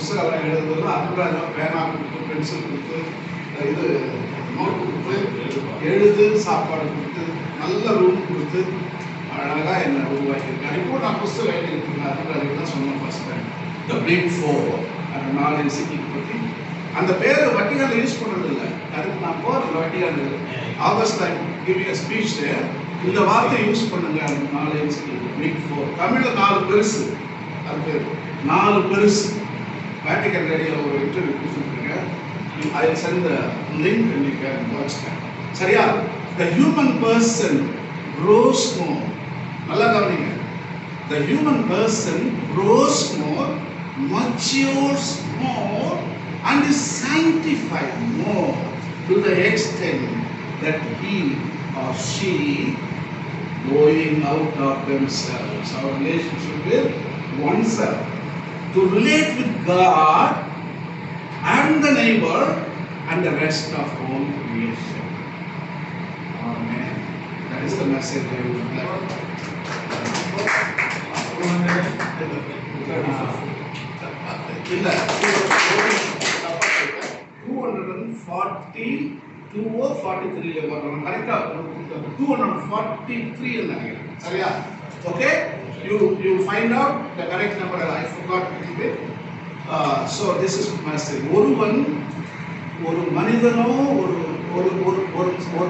புஸ்தகம் எழுதுறதுல அதுதான் பேனா கொடுத்து பென்சில் கொடுத்து இது நோட் கொடுத்து எழுது சாப்பாடு கொடுத்து நல்ல ரூம் கொடுத்து அழகாக என்னை உருவாக்கியிருக்காரு. இப்போ நான் புஸ்தகம் எழுதியிருக்கேன். அதுக்கு தான் சொன்னேன் first time the big four அந்த 4 என்சிக்ளிக் பற்றி. அந்த பேர் வட்டிகானில் யூஸ் பண்ணுறது இல்லை. அதுக்கு நான் போகிறேன் வட்டிகானில் ஆகஸ்ட் டைம் கிவிங் ஸ்பீச் இந்த வார்த்தை யூஸ் பண்ணுங்க. அந்த 4 என்சிக்ளிக் பிக் ஃபோர் தமிழில் 4 பெருசு. அது பேர் 4 பெருசு. வேட்டிகன் ரேடியோவில் ஒரு interview கொடுத்துருக்குங்க. I will send the link and you can watch that. சரியா? The human person grows more. நல்லா கவனிங்க. The human person grows more, matures more, and is sanctified more to the extent that he or she going out of themselves, our relationship with oneself, to relate with God and the neighbor and the rest of whole creation. Amen. That is the message I would like. இல்ல 242 or 43 வரணும். கரெக்ட்டா 243 நினைக்கிறேன். சரியா? Okay? You find out the correct number. I forgot a little bit. So this is message. ஒரு மனிதனோ ஒரு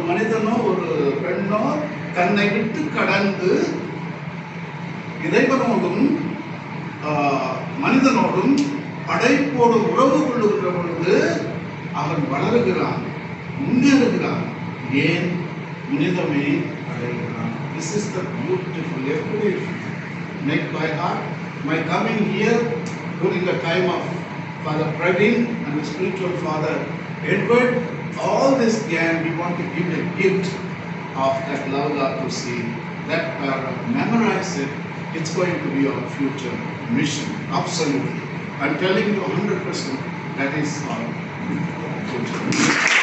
மனிதனோ ஒரு பெண்ணோ தன்னை விட்டு கடந்து இறைவனோடும் மனிதனோடும் படைப்போடும் உறவு கொள்ளுகிற பொழுது அவன் வளருகிறான், முன்னேறுகிறான். ஏன்? புனிதமே அடைகிறான். This is the beautiful equation made by heart. My coming here during the time of Father Praveen and the spiritual father Edward, all this gang, we want to give a gift of that Laudato Si, that memorize it. It's going to be our future mission. Absolutely. I'm telling you 100% that is our future mission.